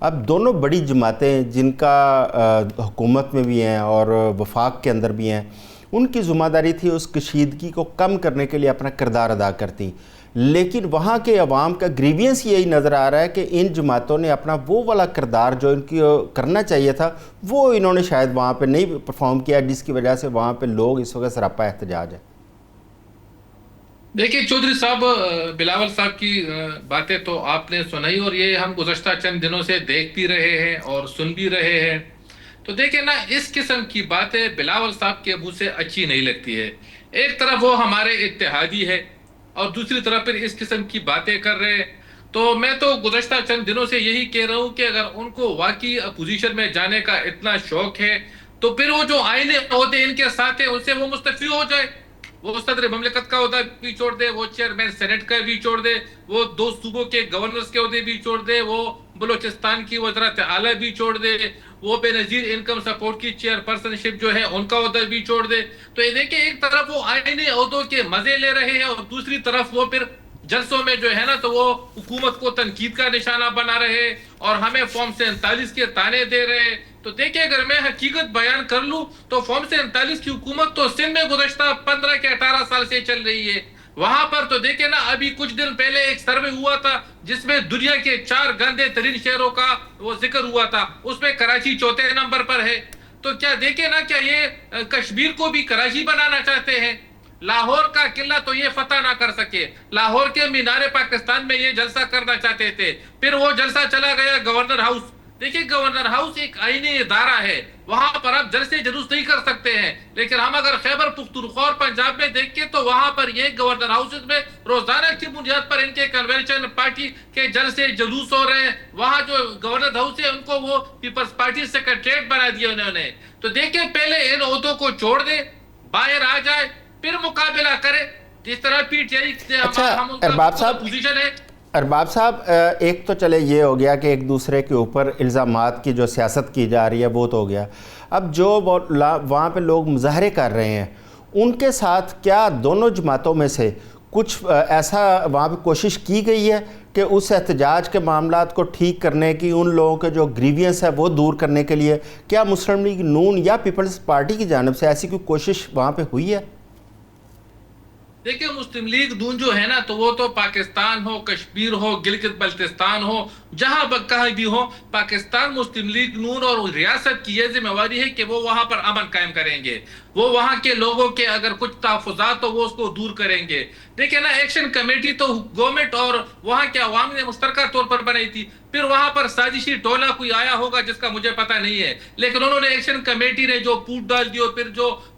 اب دونوں بڑی جماعتیں جن کا حکومت میں بھی ہیں اور وفاق کے اندر بھی ہیں، ان کی ذمہ داری تھی اس کشیدگی کو کم کرنے کے لیے اپنا کردار ادا کرتی، لیکن وہاں کے عوام کا گریوینس یہی نظر آ رہا ہے کہ ان جماعتوں نے اپنا وہ والا کردار جو ان کی کرنا چاہیے تھا وہ انہوں نے شاید وہاں پہ نہیں پرفارم کیا، جس کی وجہ سے وہاں پہ لوگ اس وقت سراپا احتجاج ہے۔ دیکھیے چودھری صاحب، بلاول صاحب کی باتیں تو آپ نے سنائی، اور یہ ہم گزشتہ چند دنوں سے دیکھ بھی رہے ہیں اور سن بھی رہے ہیں۔ تو دیکھیں نا، اس قسم کی باتیں بلاول صاحب کے منہ سے اچھی نہیں لگتی ہے۔ ایک طرف وہ ہمارے اتحادی ہے اور دوسری طرف پھر اس قسم کی باتیں کر رہے ہیں۔ تو میں تو گزشتہ چند دنوں سے یہی کہہ رہا ہوں کہ اگر ان کو واقعی اپوزیشن میں جانے کا اتنا شوق ہے تو پھر وہ جو آئینے عہدے ان کے ساتھ ہیں ان سے وہ مستعفی ہو جائے، وہ صدر مملکت کا عہدہ بھی چھوڑ دے، وہ چیئرمین سینٹ کا بھی چھوڑ دے، وہ 2 صوبوں کے گورنرز کے عہدے بھی چھوڑ دے، وہ بلوچستان کی وزارت اعلیٰ بھی چھوڑ دے، وہ بے نظیر انکم سپورٹ کی چیئر پرسن شپ جو ہے ان کا عہدہ بھی چھوڑ دے۔ تو یہ دیکھیں، ایک طرف وہ آئینی عہدوں کے مزے لے رہے ہیں اور دوسری طرف وہ پھر جلسوں میں جو ہے نا تو وہ حکومت کو تنقید کا نشانہ بنا رہے اور ہمیں فارم 47 کے تانے دے رہے۔ تو دیکھیں، اگر میں حقیقت بیان کر لوں تو فارم 47 کی حکومت تو سندھ میں گزشتہ 15 کے 18 سال سے چل رہی ہے۔ وہاں پر تو دیکھیں نا، ابھی کچھ دن پہلے ایک سروے ہوا تھا جس میں دنیا کے 4 گندے ترین شہروں کا وہ ذکر ہوا تھا، اس میں کراچی 4تھے نمبر پر ہے۔ تو کیا دیکھیں نا، کیا یہ کشمیر کو بھی کراچی بنانا چاہتے ہیں؟ لاہور کا قلعہ تو یہ فتح نہ کر سکے، لاہور کے مینار پاکستان میں یہ جلسہ کرنا چاہتے تھے، پھر وہ جلسہ چلا گیا گورنر ہاؤس۔ دیکھیں، گورنر ہاؤس ایک آئینی ادارہ ہے، وہاں پر آپ جلسے جلوس نہیں کر سکتے ہیں، لیکن ہم اگر خیبر پختونخوا اور پنجاب میں دیکھیں تو وہاں پر یہ گورنر ہاؤسز میں روزانہ کی بنیاد پر ان کے کنونشن پارٹی کے جلسے جلوس ہو رہے ہیں۔ وہاں جو گورنر ہاؤس ہے ان کو وہ پیپلز پارٹی سیکریٹریٹ بنا دیا انہوں نے۔ تو دیکھیں، پہلے ان عہدوں کو چھوڑ دیں، باہر آ جائے، پھر مقابلہ کرے، جس طرح پی ٹی آئی ہم ان کا پوزیشن ہے۔ ارباب صاحب، ایک تو چلے یہ ہو گیا کہ ایک دوسرے کے اوپر الزامات کی جو سیاست کی جا رہی ہے وہ تو ہو گیا، اب جو وہاں پہ لوگ مظاہرے کر رہے ہیں ان کے ساتھ کیا دونوں جماعتوں میں سے کچھ ایسا وہاں پہ کوشش کی گئی ہے کہ اس احتجاج کے معاملات کو ٹھیک کرنے کی، ان لوگوں کے جو گریوینس ہے وہ دور کرنے کے لیے کیا مسلم لیگ نون یا پیپلز پارٹی کی جانب سے ایسی کوئی کوشش وہاں پہ ہوئی ہے؟ دیکھیں، مسلم لیگ نون جو ہے نا تو وہ تو پاکستان ہو، کشمیر ہو، گلگت بلتستان ہو، جہاں کہیں بھی ہو، پاکستان مسلم لیگ نون اور ریاست کی یہ ذمہ داری ہے کہ وہ وہاں پر امن قائم کریں گے، وہ وہاں کے لوگوں کے اگر کچھ تحفظات تو وہ اس کو دور کریں گے۔ دیکھیں نا، ایکشن کمیٹی تو گورنمنٹ اور وہاں کے عوام نے مشترکہ طور پر بنائی تھی، پھر وہاں پر سازشی ٹولہ کوئی آیا ہوگا جس کا مجھے پتہ نہیں ہے، لیکن انہوں نے ایکشن کمیٹی نے جو پوٹ ڈال دی اور پھر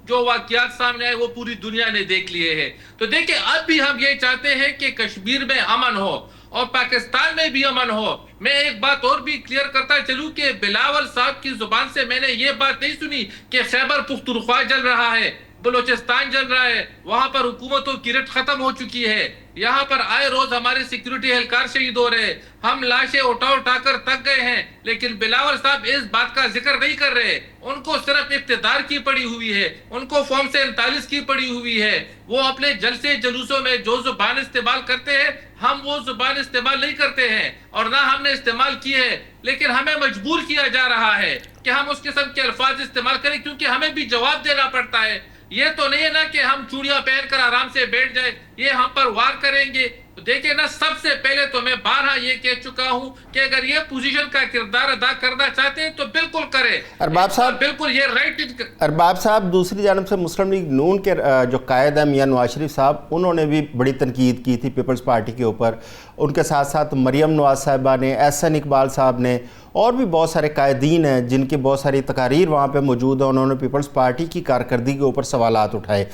جو واقعات سامنے آئے وہ پوری دنیا نے دیکھ لیے ہیں۔ تو دیکھیں، اب بھی ہم یہ چاہتے ہیں کہ کشمیر میں امن ہو اور پاکستان میں بھی امن ہو۔ میں ایک بات اور بھی کلیئر کرتا چلوں کہ بلاول صاحب کی زبان سے میں نے یہ بات نہیں سنی کہ خیبر پختونخوا جل رہا ہے، بلوچستان جل رہا ہے، وہاں پر حکومتوں کی رٹ ختم ہو چکی ہے، یہاں پر آئے روز ہمارے سیکیورٹی اہلکار شہید ہو رہے ہیں، ہم لاشیں اٹھا کر تک گئے ہیں، لیکن بلاول صاحب اس بات کا ذکر نہیں کر رہے۔ ان کو صرف اقتدار کی پڑی ہوئی ہے، ان کو فارم 47 کی پڑی ہوئی ہے، وہ اپنے جلسے جلوسوں میں جو زبان استعمال کرتے ہیں ہم وہ زبان استعمال نہیں کرتے ہیں اور نہ ہم نے استعمال کی ہے، لیکن ہمیں مجبور کیا جا رہا ہے کہ ہم اس قسم کے الفاظ استعمال کریں کیونکہ ہمیں بھی جواب دینا پڑتا ہے۔ یہ تو نہیں ہے نا کہ ہم چوڑیاں پہن کر آرام سے بیٹھ جائیں، یہ ہم پر وار کریں گے۔ تو دیکھیں نا، سب سے پہلے تو میں بارہا یہ کہہ چکا ہوں کہ اگر یہ پوزیشن کا کردار ادا کرنا چاہتے ہیں تو بالکل کریں۔ ارباب صاحب، بالکل یہ رائٹ۔ ارباب صاحب، دوسری جانب سے مسلم لیگ نون کے جو قائد ہیں میاں نواز شریف صاحب، انہوں نے بھی بڑی تنقید کی تھی پیپلز پارٹی کے اوپر، ان کے ساتھ ساتھ مریم نواز صاحبہ نے، احسن اقبال صاحب نے، اور بھی بہت سارے قائدین ہیں جن کی بہت ساری تقاریر وہاں پہ موجود ہیں، انہوں نے پیپلز پارٹی کی کارکردگی کے اوپر سوالات اٹھائے۔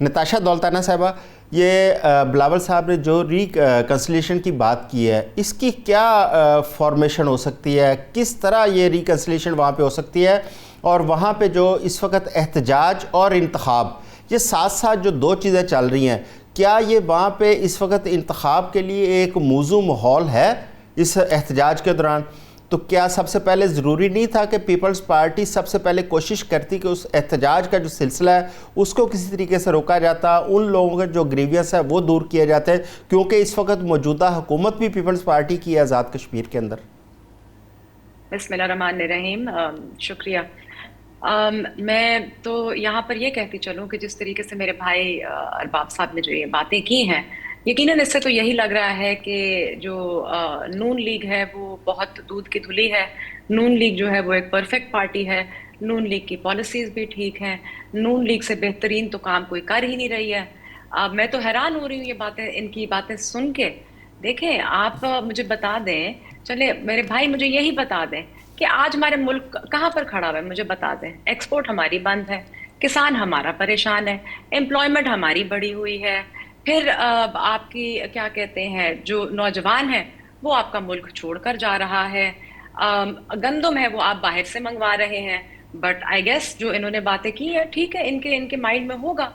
نتاشا دولتانہ صاحبہ، یہ بلاول صاحب نے جو ریکنسلیشن کی بات کی ہے، اس کی کیا فارمیشن ہو سکتی ہے؟ کس طرح یہ ریکنسلیشن وہاں پہ ہو سکتی ہے؟ اور وہاں پہ جو اس وقت احتجاج اور انتخاب، یہ ساتھ ساتھ جو دو چیزیں چل رہی ہیں، کیا یہ وہاں پہ اس وقت انتخاب کے لیے ایک موزوں ماحول ہے اس احتجاج کے دوران؟ تو کیا سب سے پہلے ضروری نہیں تھا کہ پیپلز پارٹی سب سے پہلے کوشش کرتی کہ اس احتجاج کا جو سلسلہ ہے اس کو کسی طریقے سے روکا جاتا، ان لوگوں کے جو گریوینس ہے وہ دور کیے جاتے ہیں، کیونکہ اس وقت موجودہ حکومت بھی پیپلز پارٹی کی ہے آزاد کشمیر کے اندر؟ بسم اللہ الرحمن الرحیم. شکریہ. میں تو یہاں پر یہ کہتی چلوں کہ جس طریقے سے میرے بھائی ارباب صاحب نے جو یہ باتیں کی ہیں، یقیناً اس سے تو یہی لگ رہا ہے کہ جو نون لیگ ہے وہ بہت دودھ کی دھلی ہے. نون لیگ جو ہے وہ ایک پرفیکٹ پارٹی ہے. نون لیگ کی پالیسیز بھی ٹھیک ہیں. نون لیگ سے بہترین تو کام کوئی کر ہی نہیں رہی ہے. میں تو حیران ہو رہی ہوں یہ باتیں، ان کی باتیں سن کے. دیکھیں آپ مجھے بتا دیں، چلے میرے بھائی مجھے یہی بتا دیں کہ آج ہمارے ملک کہاں پر کھڑا ہوا ہے. مجھے بتا دیں. ایکسپورٹ ہماری بند ہے، کسان ہمارا پریشان ہے، امپلائمنٹ ہماری بڑھی ہوئی ہے. پھر آپ کی کیا کہتے ہیں جو نوجوان ہیں وہ آپ کا ملک چھوڑ کر جا رہا ہے. گندم ہے وہ آپ باہر سے منگوا رہے ہیں. بٹ آئی گیس جو انہوں نے باتیں کی ہیں ٹھیک ہے، ان کے مائنڈ میں ہوگا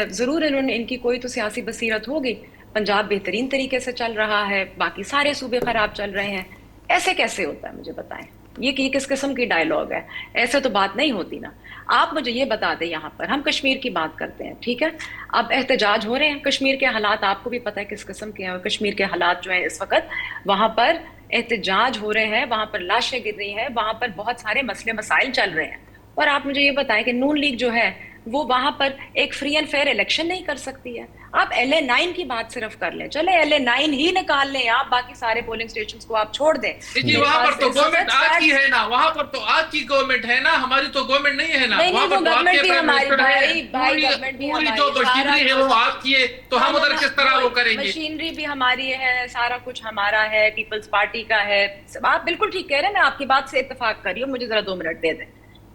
ضرور، ان کی کوئی تو سیاسی بصیرت ہوگی. پنجاب بہترین طریقے سے چل رہا ہے، باقی سارے صوبے خراب چل رہے ہیں. ایسے کیسے ہوتا ہے مجھے بتائیں. یہ کس قسم کی ڈائیلاگ ہے؟ ایسے تو بات نہیں ہوتی نا. آپ مجھے یہ بتا دیں، یہاں پر ہم کشمیر کی بات کرتے ہیں ٹھیک ہے، اب احتجاج ہو رہے ہیں. کشمیر کے حالات آپ کو بھی پتہ ہے کس قسم کے ہیں. اور کشمیر کے حالات جو ہیں اس وقت وہاں پر احتجاج ہو رہے ہیں، وہاں پر لاشیں گر رہی ہیں، وہاں پر بہت سارے مسئلے مسائل چل رہے ہیں. اور آپ مجھے یہ بتائیں کہ نون لیگ جو ہے وہ وہاں پر ایک فری اینڈ فیئر الیکشن نہیں کر سکتی ہے. آپ LA9 کی بات صرف کر لیں، چلے LA9 ہی نکال لیں آپ، باقی سارے پولنگ سٹیشنز کو آپ چھوڑ دیں. جی وہاں پر تو گورنمنٹ آج کی ہے نا، وہاں پر تو آج کی گورنمنٹ ہے نا، ہماری تو گورنمنٹ نہیں ہے نا. نہیں وہاں وہ پر تو آپ گورنمنٹ کے بھی پرائم ہماری منسٹر بھائی ہے، گورنمنٹ بھی پوری ہماری جو مشینری ہے وہ آپ کی ہے، تو ہم ادھر کس طرح وہ کریں گے. مشینری بھی ہماری ہے، سارا کچھ ہمارا ہے، پیپلز پارٹی کا ہے. آپ بالکل ٹھیک کہہ رہے ہیں، میں آپ کی بات سے اتفاق کر رہی ہوں. مجھے ذرا 2 منٹ دے دیں.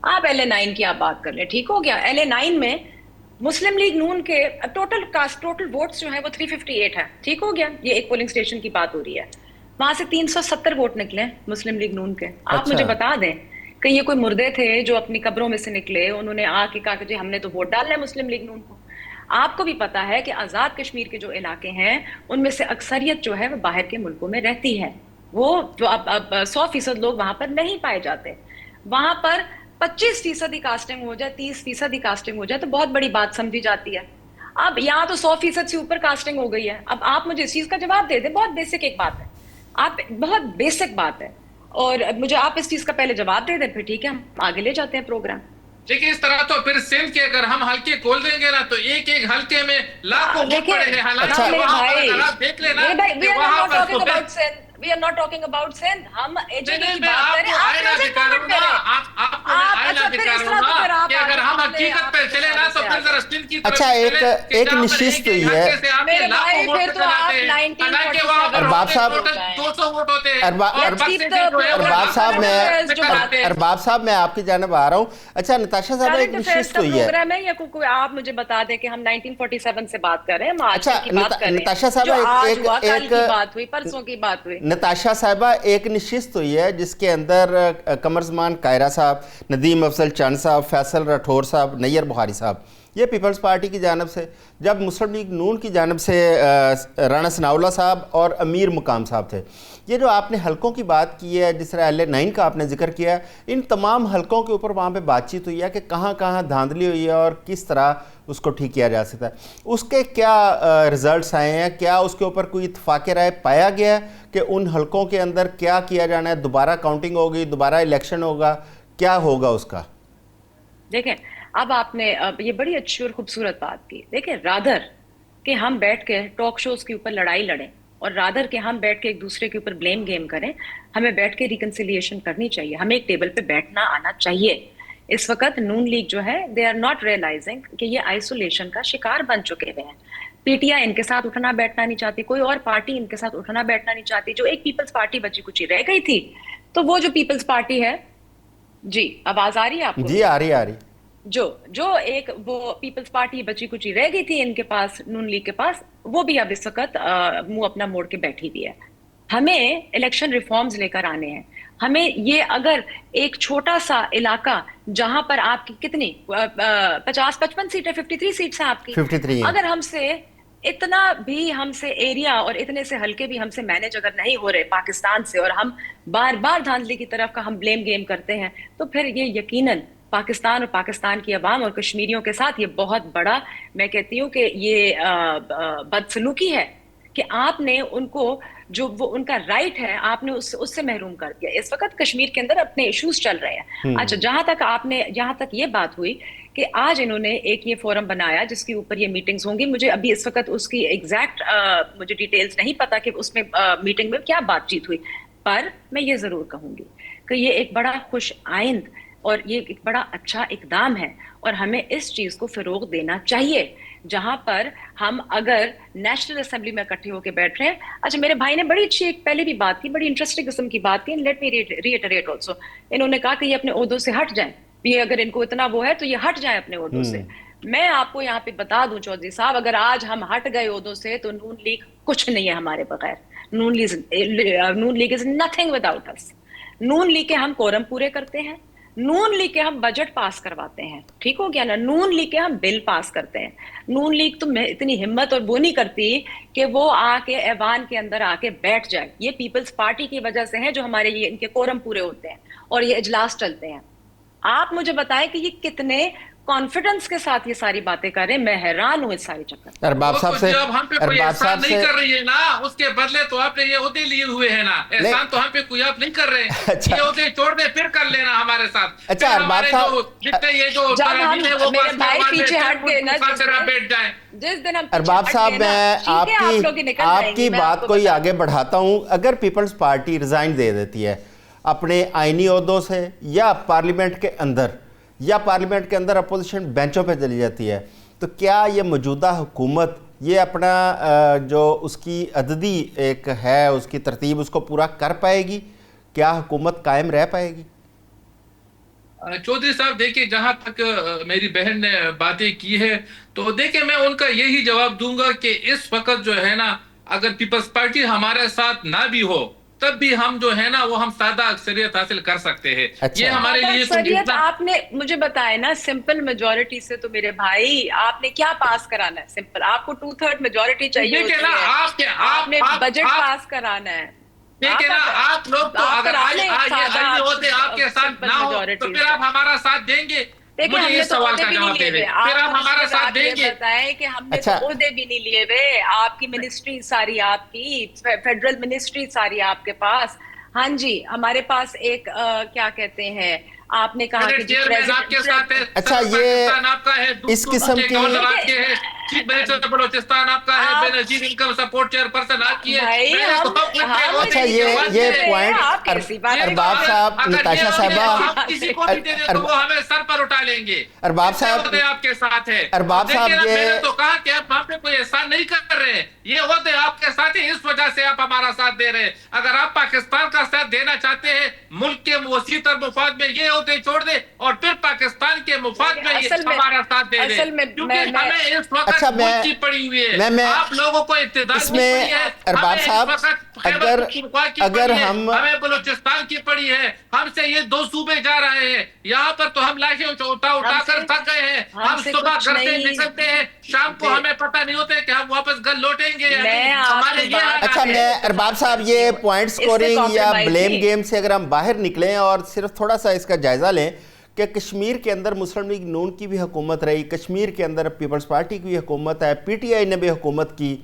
آپ LA9 کی آپ بات کر لیں، ٹھیک ہو گیا. LA9 میں مسلم لیگ نون کے ٹوٹل ووٹس جو ہیں وہ 358 ہے، ٹھیک ہو گیا. یہ ایک پولنگ اسٹیشن کی بات ہو رہی ہے. وہاں سے 370 ووٹ نکلے مسلم لیگ نون کے. آپ مجھے بتا دیں کہ یہ کوئی مردے تھے جو اپنی قبروں میں سے نکلے، انہوں نے آ کے کہا کہ جی ہم نے تو ووٹ ڈالنا ہے مسلم لیگ نون کو. آپ کو بھی پتا ہے کہ آزاد کشمیر کے جو علاقے ہیں ان میں سے اکثریت جو ہے وہ باہر کے ملکوں میں رہتی ہے. وہ جو اب 100% لوگ وہاں پر نہیں پائے جاتے. وہاں پر 25% کاسٹنگ ہو جائے، 30% کاسٹنگ ہو جائے تو بہت بڑی بات سمجھی جاتی ہے. اب یہاں تو 100% سے اوپر کاسٹنگ ہو گئی ہے. اب آپ مجھے اس چیز کا جواب دے دیں. بہت بیسک ایک بات ہے، آپ بہت بیسک بات ہے، اور مجھے آپ اس چیز کا پہلے جواب دے دیں، پھر ٹھیک ہے ہم آگے لے جاتے ہیں پروگرام. دیکھیں اس طرح تو پھر سندھ کے اگر ہم حلقے کھول دیں گے نا تو ایک حلقے میں لاکھوں ووٹ پڑے ہیں. حالانکہ وہاں پر اگر آپ دیکھ لیں نا کہ وہاں پر تو We are not talking about Sindh. ہم ایجنٹ کی میں بات آپ کریں. کو آئینہ دکھا رہا ہوں نا، آپ کو میں آئینہ دکھا رہا ہوں نا کہ اگر ہم حقیقت پہ چلے نا تو پھر ذرا سندھ کی طرف اچھا ایک نشست ہوئی ہے میرے بھائی، پھر تو آپ 1947 ارباب صاحب 200 ووٹ ہوتے ہیں. ارباب صاحب میں آپ کی جانب آ رہا ہوں. اچھا نتاشا صاحب ایک نشست ہوئی ہے، پروگرام ہے یا کوئی آپ مجھے بتا دیں کہ ہم 1947 سے بات کر رہے ہیں، ہم آج اچھا کی بات کر رہے ہیں. نتاشا جو آج ہوا، کل صاحبہ کی بات ہوئی، پرسوں کی بات ہوئی. نتاشا صاحبہ ایک نشست ہوئی ہے جس کے اندر قمر زمان قاہرہ صاحب، ندیم افضل چند صاحب، فیصل راٹھور صاحب، نیر بخاری صاحب، یہ پیپلز پارٹی کی جانب سے. جب مسلم لیگ نون کی جانب سے رانا ثناءاللہ صاحب اور امیر مقام صاحب تھے. یہ جو آپ نے حلقوں کی بات کی ہے، جس طرح LA9 کا آپ نے ذکر کیا ہے، ان تمام حلقوں کے اوپر وہاں پہ بات چیت ہوئی ہے کہ کہاں کہاں دھاندلی ہوئی ہے اور کس طرح اس کو ٹھیک کیا جا سکتا ہے. اس کے کیا رزلٹس آئے ہیں؟ کیا اس کے اوپر کوئی اتفاق رائے پایا گیا ہے کہ ان حلقوں کے اندر کیا کیا جانا ہے؟ دوبارہ کاؤنٹنگ ہوگی، دوبارہ الیکشن ہوگا، کیا ہوگا اس کا؟ دیکھیں اب آپ نے یہ بڑی اچھی اور خوبصورت بات کی. دیکھیں رادر کہ ہم بیٹھ کے ٹاک شوز کے اوپر لڑائی لڑیں، اور رادر کہ ہم بیٹھ کے ایک دوسرے کے اوپر بلیم گیم کریں، ہمیں بیٹھ کے ریکنسیلیشن کرنی چاہیے. ہمیں ایک ٹیبل پہ بیٹھنا آنا چاہیے. اس وقت نون لیگ جو ہے دے آر ناٹ ریئلائزنگ کہ یہ آئسولیشن کا شکار بن چکے ہوئے ہیں. PTI ان کے ساتھ اٹھنا بیٹھنا نہیں چاہتی، کوئی اور پارٹی ان کے ساتھ اٹھنا بیٹھنا نہیں چاہتی. جو ایک پیپلز پارٹی بچی کچی رہ گئی تھی، تو وہ جو پیپلز پارٹی ہے، جی آواز آ رہی ہے آپ کو؟ جی آ رہی جو ایک وہ پیپلز پارٹی بچی کچی رہ گئی تھی ان کے پاس، نون لیگ کے پاس، وہ بھی اب اس وقت منہ اپنا موڑ کے بیٹھی ہوئی ہے. ہمیں الیکشن ریفارمز لے کر آنے ہیں. ہمیں یہ اگر ایک چھوٹا سا علاقہ جہاں پر آپ کی کتنی 50-55 سیٹیں، 53 سیٹس ہیں آپ کی، 53 ہیں. اگر ہم سے اتنا بھی ہم سے ایریا اور اتنے سے حلقے بھی ہم سے مینیج اگر نہیں ہو رہے پاکستان سے، اور ہم بار بار دھاندلی کی طرف کا ہم بلیم گیم کرتے ہیں، تو پھر یہ یقیناً پاکستان اور پاکستان کی عوام اور کشمیریوں کے ساتھ یہ بہت بڑا، میں کہتی ہوں کہ یہ بدسلوکی ہے کہ آپ نے ان کو جو وہ ان کا رائٹ ہے آپ نے اس سے محروم کر دیا. اس وقت کشمیر کے اندر اپنے ایشوز چل رہے ہیں. اچھا جہاں تک یہ بات ہوئی کہ آج انہوں نے ایک یہ فورم بنایا جس کے اوپر یہ میٹنگز ہوں گی, مجھے ابھی اس وقت اس کی ایگزیکٹ مجھے ڈیٹیلز نہیں پتا کہ اس میں میٹنگ میں کیا بات چیت ہوئی, پر میں یہ ضرور کہوں گی کہ یہ ایک بڑا خوش آئند اور یہ ایک بڑا اچھا اقدام ہے, اور ہمیں اس چیز کو فروغ دینا چاہیے جہاں پر ہم اگر نیشنل اسمبلی میں اکٹھے ہو کے بیٹھ رہے ہیں. اچھا میرے بھائی نے بڑی اچھی ایک پہلے بھی بات کی, بڑی انٹرسٹنگ قسم کی بات کی, لیٹ می ریٹریٹ آلسو. انہوں نے کہا کہ یہ اپنے عہدوں سے ہٹ جائیں, یہ اگر ان کو اتنا وہ ہے تو یہ ہٹ جائیں اپنے عہدوں سے. میں آپ کو یہاں پہ بتا دوں چودھری صاحب, اگر آج ہم ہٹ گئے عہدوں سے تو نون لیگ کچھ نہیں ہے ہمارے بغیر. Noon league is nothing without us. Noon league کے ہم کورم پورے کرتے ہیں, نون لیگ کے ہم بجٹ پاس کرواتے ہیں, ٹھیک ہو گیا نا, نون لیگ کے ہم بل پاس کرتے ہیں. نون لیگ تو اتنی ہمت اور وہ نہیں کرتی کہ وہ آ کے ایوان کے اندر آ کے بیٹھ جائے. یہ پیپلز پارٹی کی وجہ سے ہیں جو ہمارے یہ ان کے کورم پورے ہوتے ہیں اور یہ اجلاس چلتے ہیں. آپ مجھے بتائیں کہ یہ کتنے کانفیڈنس کے ساتھ یہ ساری باتیں کر رہے ہیں. میں حیران ہوں اس ساری چکر. ارباب صاحب سے جب ہم پہ کوئی احسان نہیں کر رہی ہے نا, اس کے بدلے تو آپ نے یہ عہدے لیے ہوئے ہیں نا, احسان تو ہم پہ کوئی آپ نہیں کر رہے ہیں. یہ عہدے چھوڑ دیں پھر کر لینا ہمارے ساتھ. اچھا ارباب صاحب, جتنے یہ جو میرے بھائی پیچھے ہٹ کے نا بیٹھ جائیں. جس دن ہم ارباب صاحب میں آپ کی بات کو ہی آگے بڑھاتا ہوں. اگر پیپلز پارٹی ریزائن دے دیتی ہے اپنے آئینی عہدوں سے, یا پارلیمنٹ کے اندر اپوزیشن بینچوں پہ چلی جاتی ہے, تو کیا یہ موجودہ حکومت یہ اپنا جو اس کی عددی ایک ہے اس کی ترتیب اس کو پورا کر پائے گی؟ کیا حکومت قائم رہ پائے گی؟ چودھری صاحب دیکھیں, جہاں تک میری بہن نے باتیں کی ہے تو دیکھیں میں ان کا یہی جواب دوں گا کہ اس وقت جو ہے نا, اگر پیپلز پارٹی ہمارے ساتھ نہ بھی ہو تب بھی ہم جو ہے نا وہ ہم سادہ اکثریت حاصل کر سکتے ہیں. یہ ہمارے لیے اکثریت آپ نے مجھے بتایا نا, سمپل میجورٹی سے تو میرے بھائی آپ نے کیا پاس کرانا ہے؟ سمپل آپ کو 2/3 میجورٹی چاہیے ہوتی ہے, آپ نے بجٹ پاس کرانا ہے. دیکھیں نا, آپ لوگ تو اگر ہوتے آپ کے ساتھ نہ ہو تو پھر آپ ہمارا ساتھ دیں گے؟ مجھے اس سوال کا جواب دے دیں, پھر آپ ہمارا ساتھ دیں گے؟ بتائیں کہ ہم نے تو عہدے بھی نہیں لیے ہوئے, آپ کی منسٹری ساری آپ کی, فیڈرل منسٹری ساری آپ کے پاس. ہاں جی, ہمارے پاس ایک کیا کہتے ہیں, آپ نے کہا کہ اچھا یہ اس قسم کی چیف منسٹر بلوچستان آپ کا ہے, بے نظیر انکم سپورٹ چیئر پرسن آپ کی ہے. اچھا یہ پوائنٹ ارباب صاحب, نتاشا صاحبہ, کسی کو بھی دے دیں تو وہ ہمیں سر پر اٹھا لیں گے. ارباب صاحب آپ کے ساتھ ہے. ارباب صاحب میں نے تو کہا کہ آپ ہم پہ کوئی احسان نہیں کر رہے ہیں, یہ عہدے آپ کے ساتھ ہیں, اس وجہ سے آپ ہمارا ساتھ دے رہے ہیں. اگر آپ پاکستان کا ساتھ دینا چاہتے ہیں, ملک کے وسیع تر مفاد میں یہ عہدے چھوڑ دیں اور پھر پاکستان کے مفاد میں ہمارا ساتھ دے دیں, کیونکہ ہمیں اس وقت ملک کی پڑی ہوئی ہے. آپ لوگوں کو اتحاد کی پڑی ہے, ارباب صاحب اگر ہمیں بلوچستان کی پڑی ہے, ہم سے یہ 2 صوبے جا رہے ہیں, یہاں پر تو ہم لاشیں اٹھا کر تھک گئے ہیں. ہم صبح گھر سے نکلتے ہیں, شام کو ہمیں پتہ نہیں ہوتا کہ ہم واپس گھر لوٹیں گے. اچھا میں ارباب صاحب یہ پوائنٹ سکورنگ یا بلیم گیم سے اگر ہم باہر نکلیں اور صرف تھوڑا سا اس کا جائزہ لیں کہ کشمیر کے اندر مسلم لیگ نون کی بھی حکومت رہی, کشمیر کے اندر پیپلز پارٹی کی بھی حکومت ہے, پی ٹی آئی نے بھی حکومت کی,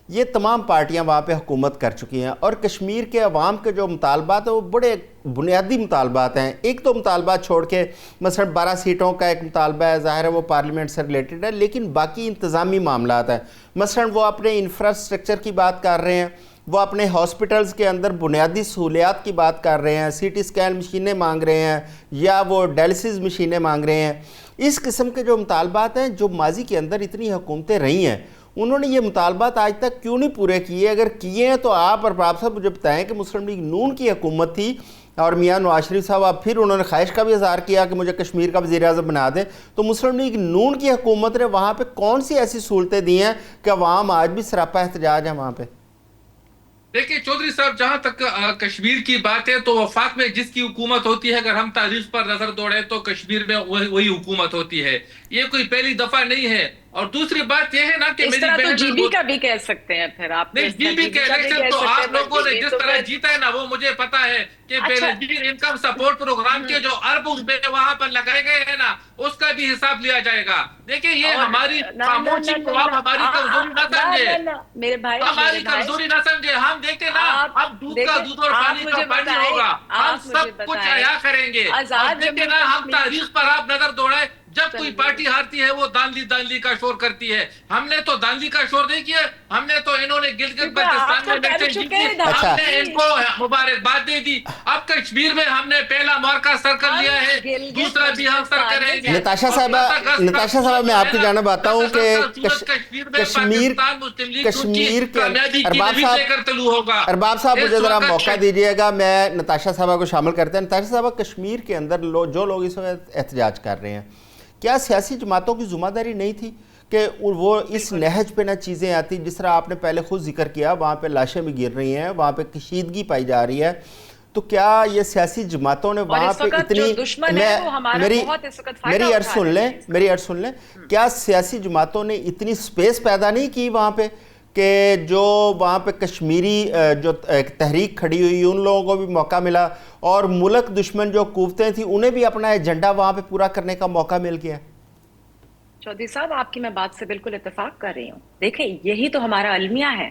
یہ تمام پارٹیاں وہاں پہ حکومت کر چکی ہیں, اور کشمیر کے عوام کے جو مطالبات ہیں وہ بڑے بنیادی مطالبات ہیں. ایک تو مطالبات چھوڑ کے مثلا 12 سیٹوں کا ایک مطالبہ ہے, ظاہر ہے وہ پارلیمنٹ سے ریلیٹڈ ہے, لیکن باقی انتظامی معاملات ہیں. مثلا وہ اپنے انفراسٹرکچر کی بات کر رہے ہیں, وہ اپنے ہاسپٹلز کے اندر بنیادی سہولیات کی بات کر رہے ہیں, سی ٹی اسکین مشینیں مانگ رہے ہیں یا وہ ڈائلسس مشینیں مانگ رہے ہیں. اس قسم کے جو مطالبات ہیں جو ماضی کے اندر اتنی حکومتیں رہی ہیں, انہوں نے یہ مطالبات آج تک کیوں نہیں پورے کیے؟ اگر کیے ہیں تو آپ ارباب صاحب مجھے بتائیں کہ مسلم لیگ نون کی حکومت تھی اور میاں نواز شریف صاحب اب پھر انہوں نے خواہش کا بھی اظہار کیا کہ مجھے کشمیر کا وزیر اعظم بنا دیں, تو مسلم لیگ نون کی حکومت نے وہاں پہ کون سی ایسی سہولتیں دی ہیں کہ عوام آج بھی سراپا احتجاج ہے وہاں پہ؟ دیکھیں چودھری صاحب, جہاں تک کشمیر کی بات ہے تو وفاق میں جس کی حکومت ہوتی ہے, اگر ہم تاریخ پر نظر دوڑیں تو کشمیر میں وہی حکومت ہوتی ہے. یہ کوئی پہلی دفعہ نہیں ہے, اور دوسری بات یہ ہے نا کہ اس میری طرح تو بہن جی بی کا بھی کہہ سکتے ہیں پھر آپ نہیں جی بی کے الیکشن تو آپ لوگوں نے جس طرح جیتا ہے نا وہ مجھے پتا ہے کہ بے نظیر انکم سپورٹ پروگرام کے جو ارب روپے وہاں پر لگائے گئے ہیں نا اس کا بھی حساب لیا جائے گا. دیکھیں یہ ہماری خاموشی کو آپ ہماری کمزوری نہ سمجھے, میرے بھائی ہماری کمزوری نہ سمجھے. ہم دیکھیں نا اب دودھ کا دودھ اور پانی کا پانی ہوگا, ہم سب کچھ عیا کریں گے. اور دیکھیں نا ہم تاریخ پر آپ نظر دوڑائیں, جب کوئی پارٹی ہارتی ہے وہ دانلی کا شور کرتی ہے. ہم نے تو دانلی کا شور نہیں کیا, ہم نے تو انہوں نے گلگت بلتستان میں الیکشن جیتی, ہم نے ان کو مبارکباد دے دی. اب کشمیر میں ہم نے پہلا مارکا سرکل لیا ہے, دوسرا بھی ہم سر کریں گے. نتاشا صاحبہ میں آپ کی جانب آتا ہوں کہ کشمیر کے ارباب صاحب مجھے ذرا موقع دیجئے گا, میں نتاشا صاحبہ کو شامل کرتے ہیں. نتاشا صاحبہ کشمیر کے اندر جو لوگ اس وقت احتجاج کر رہے ہیں, کیا سیاسی جماعتوں کی ذمہ داری نہیں تھی کہ وہ اس نہج پہ نہ چیزیں آتی؟ جس طرح آپ نے پہلے خود ذکر کیا, وہاں پہ لاشیں بھی گر رہی ہیں, وہاں پہ کشیدگی پائی جا رہی ہے, تو کیا یہ سیاسی جماعتوں نے وہاں پہ اتنی, میری عرض سن لیں, کیا سیاسی جماعتوں نے اتنی سپیس پیدا نہیں کی وہاں پہ کہ جو وہاں پہ کشمیری جو تحریک کھڑی ہوئی ان لوگوں کو بھی موقع ملا, اور ملک دشمن جو قوتیں تھیں انہیں بھی اپنا ایجنڈا وہاں پہ پورا کرنے کا موقع مل گیا؟ چودھری صاحب آپ کی میں بات سے بالکل اتفاق کر رہی ہوں. دیکھیں یہی تو ہمارا المیہ ہے,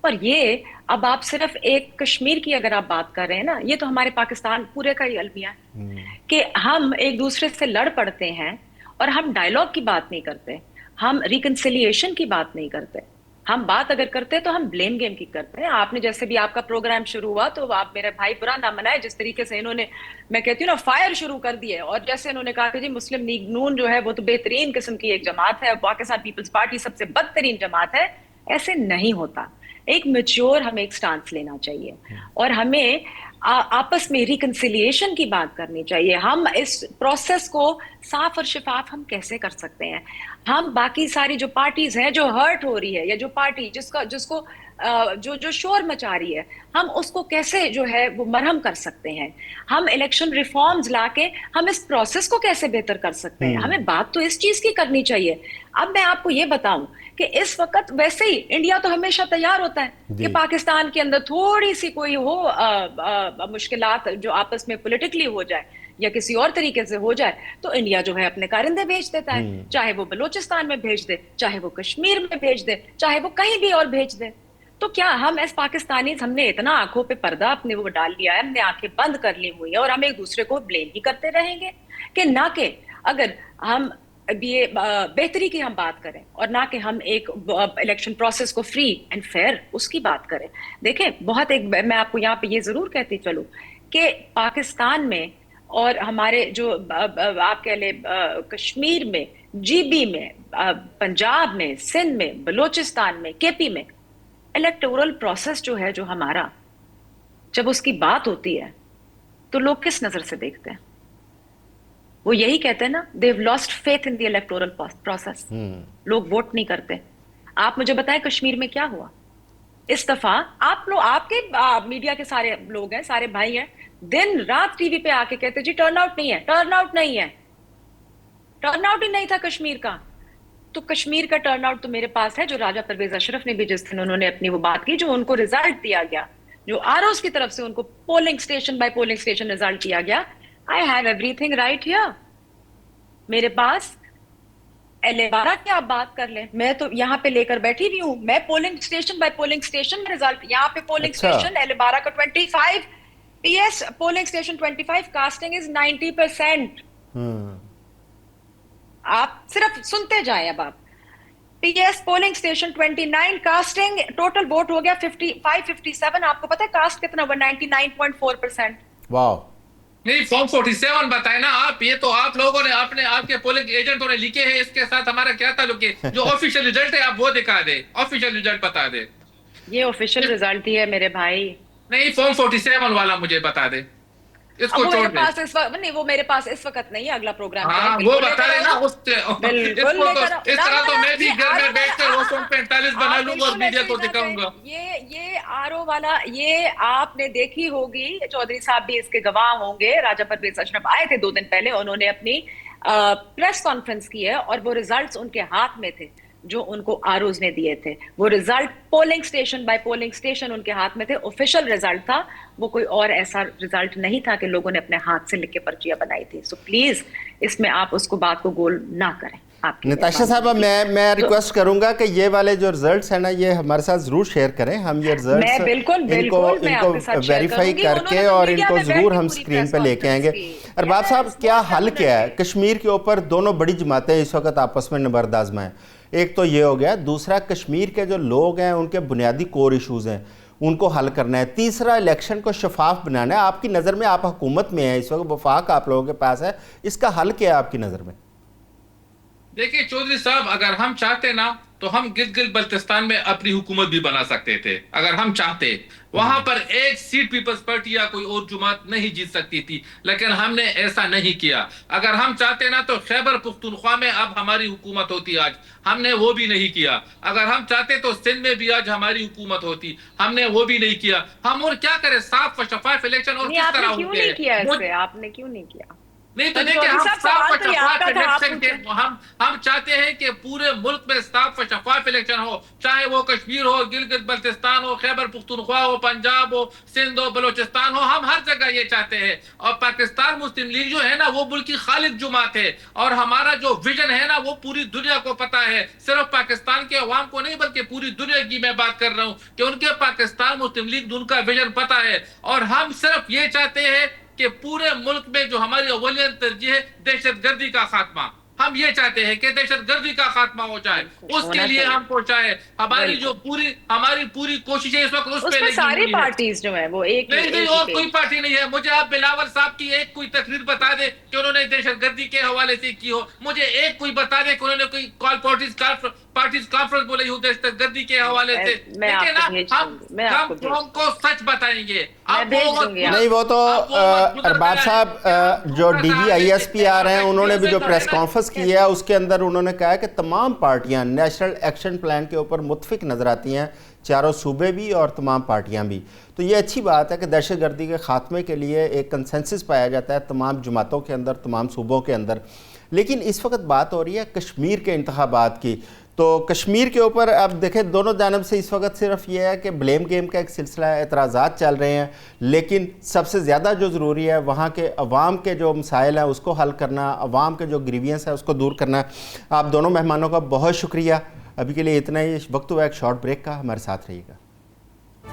اور یہ اب آپ صرف ایک کشمیر کی اگر آپ بات کر رہے ہیں نا, یہ تو ہمارے پاکستان پورے کا ہی المیہ ہے کہ ہم ایک دوسرے سے لڑ پڑتے ہیں اور ہم ڈائیلاگ کی بات نہیں کرتے, ہم ریکنسیلیشن کی بات نہیں کرتے. ہم بات اگر کرتے تو ہم بلیم گیم کی کرتے ہیں. آپ نے جیسے بھی آپ کا پروگرام شروع ہوا تو آپ میرے بھائی برا نہ منائے, جس طریقے سے انہوں نے, میں کہتی ہوں نا, فائر شروع کر دیے, اور جیسے انہوں نے کہا کہ جی مسلم لیگ نون جو ہے وہ تو بہترین قسم کی ایک جماعت ہے, پاکستان پیپلز پارٹی سب سے بدترین جماعت ہے. ایسے نہیں ہوتا. ایک میچور ہمیں ایک سٹانس لینا چاہیے, اور ہمیں آپس میں ریکنسیلیشن کی بات کرنی چاہیے. ہم اس پروسیس کو صاف اور شفاف ہم کیسے کر سکتے ہیں؟ ہم باقی ساری جو پارٹیز ہیں جو ہرٹ ہو رہی ہے, یا جو پارٹی جس کو جو شور مچا رہی ہے, ہم اس کو کیسے جو ہے وہ مرہم کر سکتے ہیں؟ ہم الیکشن ریفارمز لا کے ہم اس پروسیس کو کیسے بہتر کر سکتے ہیں؟ ہمیں بات تو اس چیز کی کرنی چاہیے. اب میں آپ کو یہ بتاؤں کہ اس وقت ویسے ہی انڈیا تو ہمیشہ تیار ہوتا ہے کہ پاکستان کے اندر تھوڑی سی کوئی ہو مشکلات جو آپس میں پولیٹیکلی ہو جائے یا کسی اور طریقے سے ہو جائے, تو انڈیا جو ہے اپنے کارندے بھیج دیتا ہے, چاہے وہ بلوچستان میں بھیج دے, چاہے وہ کشمیر میں بھیج دے, چاہے وہ کہیں بھی اور بھیج دے. تو کیا ہم ایس پاکستانی ہم نے اتنا آنکھوں پہ پردہ اپنے وہ ڈال لیا ہے, ہم نے آنکھیں بند کر لی ہوئی ہیں, اور ہم ایک دوسرے کو بلیم ہی کرتے رہیں گے کہ نہ کہ اگر ہم یہ بہتری کی ہم بات کریں, اور نہ کہ ہم ایک الیکشن پروسیس کو فری اینڈ فیئر اس کی بات کریں. دیکھیں بہت ایک, میں آپ کو یہاں پہ یہ ضرور کہتی چلوں کہ پاکستان میں اور ہمارے جو آپ کہہ لیں کشمیر میں, جی بی میں, پنجاب میں, سندھ میں, بلوچستان میں, کے پی میں, الیکٹورل پروسیس جو ہے جو ہمارا, جب اس کی بات ہوتی ہے تو لوگ کس نظر سے دیکھتے ہیں؟ وہ یہی کہتے ہیں نا, they've lost faith in the electoral process. لوگ ووٹ نہیں کرتے. آپ مجھے بتائیں کشمیر میں کیا ہوا اس دفعہ؟ آپ لوگ, آپ کے میڈیا کے سارے لوگ ہیں, سارے بھائی ہیں, دن رات ٹی وی پہ آ کے کہتے جی ٹرن آؤٹ نہیں ہے, ٹرن آؤٹ نہیں ہے, ٹرن آؤٹ ہی نہیں تھا کشمیر کا. تو کشمیر کا ٹرن آؤٹ تو میرے پاس ہے, جو راجہ پرویز اشرف نے بھی جس دن انہوں نے اپنی وہ بات کی, جو ان کو رزلٹ دیا گیا, جو آر اوز کی طرف سے ان کو polling station by polling station result دیا گیا. I have everything right here. میرے پاس L12 کی آپ بات کر لیں, میں تو یہاں پہ لے کر بیٹھی بھی ہوں, میں polling station by polling station میں رزلٹ, یہاں پہ پولنگ اسٹیشن L12 کا 25 PS, polling station 25, casting is 90%. آپ صرف سنتے جائیں. اب آپ PS polling station 29, casting total vote ہو گیا 55-57. آپ کو پتا ہے کاسٹ کتنا ہوا؟ 99.4%. واو. نہیں فارم 47 بتائیں نا آپ, یہ تو آپ لوگوں نے آپ کے پولنگ ایجنٹوں نے لکھے ہیں, اس کے ساتھ ہمارا کیا تعلق ہے؟ جو آفیشیل ریزلٹ ہے آپ وہ دکھا دیں, آفیشیل ریزلٹ بتا دیں. یہ آفیشیل ریزلٹ ہی ہے میرے بھائی. نہیں فارم 47 والا مجھے بتا دیں, اس کو چھوڑ دیں. نہیں وہ میرے پاس اس وقت نہیں ہے, اگلا پروگرام ہاں وہ بتا رہے نا, اس طرح تو میں بھی گھر میں بیٹھ کر وہ 45 بنا لوں گا اور میڈیا کو دکھاؤں گا. یہ آر او والا, یہ آپ نے دیکھی ہوگی, چودھری صاحب بھی اس کے گواہ ہوں گے. راجہ پرویز اشرف آئے تھے 2 دن پہلے, انہوں نے اپنی پریس کانفرنس کی ہے اور وہ ریزلٹس ان کے ہاتھ میں تھے جو ان کو آروز نے دیے تھے. وہ result polling station by polling station ان کے ہاتھ میں تھے. آفیشیل رزلٹ تھا, وہ کوئی اور ایسا رزلٹ نہیں تھا کہ لوگوں نے اپنے ہاتھ سے لکھ کے پرچیاں بنائی تھی. سو پلیز اس میں آپ اس کو بات کو گول نہ کریں. نتاشا صاحبہ میں ریکویسٹ کروں گا کہ یہ والے جو رزلٹس ہیں نا یہ ہمارے ساتھ ضرور شیئر کریں. ہم یہ رزلٹس ان کو ویریفائی کر کے اور ان کو ضرور ہم سکرین پہ لے کے آئیں گے. ارباب صاحب کیا حل کیا ہے؟ کشمیر کے اوپر دونوں بڑی جماعتیں اس وقت آپس میں نبرد آزمائیں. ایک تو یہ ہو گیا, دوسرا کشمیر کے جو لوگ ہیں ان کے بنیادی کور ایشوز ہیں ان کو حل کرنا ہے, تیسرا الیکشن کو شفاف بنانا ہے. آپ کی نظر میں, آپ حکومت میں ہیں اس وقت, وفاق آپ لوگوں کے پاس ہے, اس کا حل کیا ہے آپ کی نظر میں؟ دیکھیں چودھری صاحب, اگر ہم چاہتے نا تو ہم گلگت بلتستان میں اپنی حکومت بھی بنا سکتے تھے اگر ہم چاہتے. وہاں پر ایک سیٹ پیپلز پارٹی یا کوئی اور جماعت نہیں جیت سکتی تھی, لیکن ہم نے ایسا نہیں کیا. اگر ہم چاہتے نا تو خیبر پختونخوا میں اب ہماری حکومت ہوتی آج, ہم نے وہ بھی نہیں کیا. اگر ہم چاہتے تو سندھ میں بھی آج ہماری حکومت ہوتی, ہم نے وہ بھی نہیں کیا. ہم اور کیا کریں, صاف و شفاف الیکشن اور کس طرح ہوتے ہیں. آپ نے کیوں نہیں کیا؟ نہیں تو دیکھیں, ہم صاف و شفاف الیکشن کے ہم چاہتے ہیں کہ پورے ملک میں صاف و شفاف الیکشن ہو, چاہے وہ کشمیر ہو, گلگت بلتستان ہو, خیبر پختونخوا ہو, پنجاب ہو, سندھ ہو, بلوچستان ہو, ہم ہر جگہ یہ چاہتے ہیں. اور پاکستان مسلم لیگ جو ہے نا وہ ملک کی خالد جماعت ہے, اور ہمارا جو ویژن ہے نا وہ پوری دنیا کو پتا ہے, صرف پاکستان کے عوام کو نہیں بلکہ پوری دنیا کی میں بات کر رہا ہوں کہ ان کے پاکستان مسلم لیگ ان کا ویژن پتا ہے. اور ہم صرف یہ چاہتے ہیں کہ پورے ملک میں جو ہماری اولین ترجیح ہے دہشت گردی کا خاتمہ, ہم یہ چاہتے ہیں کہ دہشت گردی کا خاتمہ ہو جائے. اس کے لیے ہم کو چاہے ہماری جو پوری کوشش ہے اس وقت اس پہ ساری پارٹیز جو ہیں وہ ایک نہیں اور کوئی پارٹی نہیں ہے. مجھے آپ بلاول صاحب کی ایک کوئی تقریر بتا دے کہ انہوں نے دہشت گردی کے حوالے سے کی ہو. مجھے ایک کوئی بتا دے کہ انہوں نے کوئی پارٹیز کانفرنس بولی ہو دہشت گردی کے حوالے سے. لیکن ہم کو سچ بتائیں گے. نہیں وہ تو ارباب صاحب جو D G I S P آ رہے ہیں انہوں نے بھی جو پریس کانفرنس کی ہے اس کے اندر انہوں نے کہا کہ تمام پارٹیاں نیشنل ایکشن پلان کے اوپر متفق نظر آتی ہیں, چاروں صوبے بھی اور تمام پارٹیاں بھی. تو یہ اچھی بات ہے کہ دہشت گردی کے خاتمے کے لیے ایک کنسنسس پایا جاتا ہے تمام جماعتوں کے اندر, تمام صوبوں کے اندر. لیکن اس وقت بات ہو رہی ہے کشمیر کے انتخابات کی. تو کشمیر کے اوپر اب دیکھیں دونوں جانب سے اس وقت صرف یہ ہے کہ بلیم گیم کا ایک سلسلہ ہے, اعتراضات چل رہے ہیں, لیکن سب سے زیادہ جو ضروری ہے وہاں کے عوام کے جو مسائل ہیں اس کو حل کرنا, عوام کے جو گریوینس ہے اس کو دور کرنا. آپ دونوں مہمانوں کا بہت شکریہ. ابھی کے لیے اتنا ہی. وقت ہوا ایک شارٹ بریک کا, ہمارے ساتھ رہیے گا.